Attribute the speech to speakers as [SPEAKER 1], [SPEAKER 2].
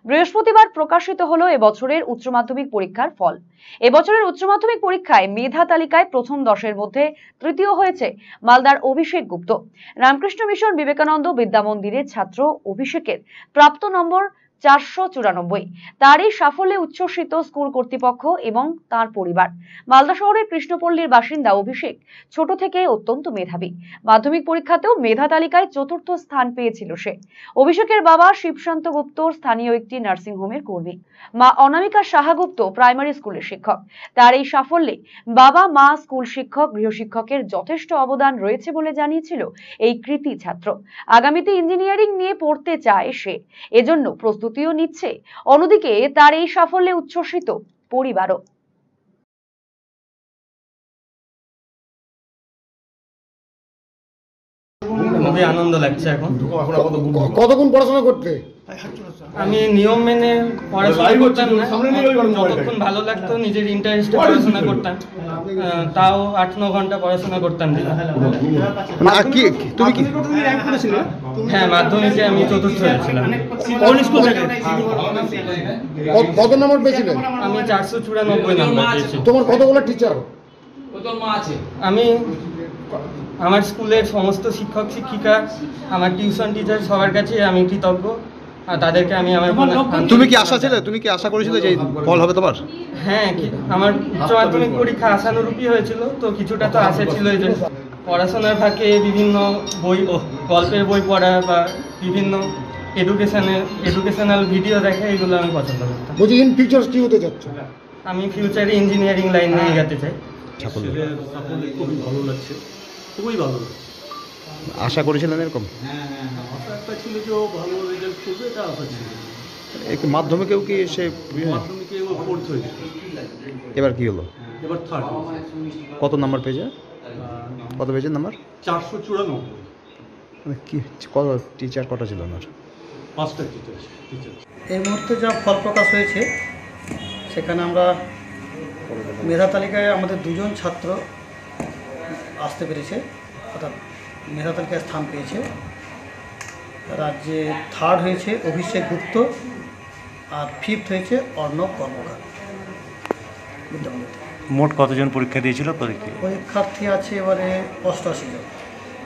[SPEAKER 1] বৃহস্পতিবার প্রকাশিত হলো এবছরের উচ্চ মাধ্যমিক পরীক্ষার ফল। এবছরের উচ্চ মাধ্যমিক পরীক্ষায় মেধা তালিকায় প্রথম 10-এর মধ্যে তৃতীয় হয়েছে মালদার অভিষেক গুপ্ত। রামকৃষ্ণ মিশন বিবেকানন্দ বিদ্যা মন্দিরের ছাত্র অভিষেকের প্রাপ্ত নম্বর 494। তার এই সাফল্যে উচ্ছ্বসিত স্কুল কর্তৃপক্ষ এবং তার পরিবার। মালদা শহরের কৃষ্ণপল্লীর বাসিন্দা অভিষেক ছোট থেকে অত্যন্ত মেধাবী। মাধ্যমিক পরীক্ষাতেও মেধা তালিকায় 4র্থ স্থান পেয়েছিল সে। অভিষেকের বাবা শিবশান্ত গুপ্ত স্থানীয় একটি নার্সিং হোমের কর্মী, মা অনামিকা সাহা গুপ্ত প্রাইমারি স্কুলের শিক্ষক। তার এই সাফল্যে বাবা, মা, স্কুল শিক্ষক, গৃহশিক্ষকের যথেষ্ট অবদান রয়েছে বলে জানিয়েছিল এই কৃতি ছাত্র। আগামীতে ইঞ্জিনিয়ারিং নিয়ে পড়তে চায় সে, এজন্য প্রস্তুতিও নিচ্ছে। অন্যদিকে তার এই সাফল্যে উচ্ছ্বসিত পরিবারও।
[SPEAKER 2] খুবই আনন্দ লাগছে। এখন
[SPEAKER 3] কতক্ষণ পড়াশোনা করতে?
[SPEAKER 2] আমি নিয়ম মেনে পড়াশোনা করতাম না, যতক্ষণ ভালো লাগতো নিজের ইন্টারেস্টে পড়াশোনা করতাম। তাও 8-9 ঘন্টা পড়াশোনা করতাম। হ্যাঁ, মাধ্যমিকে আমি 4র্থ হয়েছিলাম।
[SPEAKER 3] কত নম্বর পেয়েছিলেন?
[SPEAKER 2] আমি 494 নম্বর পেয়েছি।
[SPEAKER 3] তোমার কতগুলো টিচার?
[SPEAKER 2] আমি আমার স্কুলের সমস্ত শিক্ষক শিক্ষিকা, আমার টিউশন টিচার, সবার কাছে আমি কৃতজ্ঞ। আর তাদেরকে আমি আমার
[SPEAKER 4] তুমি কি আশা ছিলে, তুমি কি আশা করেছিলে যে ফল হবে তোমার?
[SPEAKER 2] হ্যাঁ, আমার উচ্চ মাধ্যমিক পরীক্ষা আশানুরূপী হয়েছিল, তো কিছুটা তো আশা ছিল। এই যে পড়াশোনার ফাঁকে বিভিন্ন বই, গল্পের বই পড়া বা বিভিন্ন এডুকেশনাল ভিডিও দেখা, এগুলো আমি পছন্দ করতাম।
[SPEAKER 3] বলছি, ইন ফিউচার কি হতে যাচ্ছ?
[SPEAKER 2] আমি ফিউচারে ইঞ্জিনিয়ারিং লাইন নিয়ে এগোতে চাই।
[SPEAKER 5] খুবই ভালো লাগছে, খুবই ভালো।
[SPEAKER 4] আশা করেছিলেন এরকম?
[SPEAKER 5] আশা একটা ছিল যে ও ভালো রেজাল্ট করবে, এটা আশা ছিল।
[SPEAKER 4] মাধ্যমিকেও কি সে?
[SPEAKER 5] মাধ্যমিকে ও 4th হয়েছে।
[SPEAKER 4] এবার কি হলো?
[SPEAKER 5] এবার 3rd।
[SPEAKER 4] কত নাম্বার পেয়েছে? কত পেয়েছে নাম্বার?
[SPEAKER 5] 494।
[SPEAKER 4] মানে কি, কত টিচার কটা ছিল ওনার?
[SPEAKER 5] 5টা টিচার।
[SPEAKER 6] এই মুহূর্তে যা ফল প্রকাশ হয়েছে, সেখানে আমরা মেধা তালিকায় আমাদের 2জন ছাত্র আসতে পেরেছে, অর্থাৎ মেধা তালিকায় স্থান পেয়েছে। রাজ্যে 3rd হয়েছে অভিষেক গুপ্ত, আর 5th হয়েছে অর্ণব কর্মকার।
[SPEAKER 7] মোট কতজন পরীক্ষা দিয়েছিল?
[SPEAKER 6] পরীক্ষার্থী আছে এবারে 88 জন।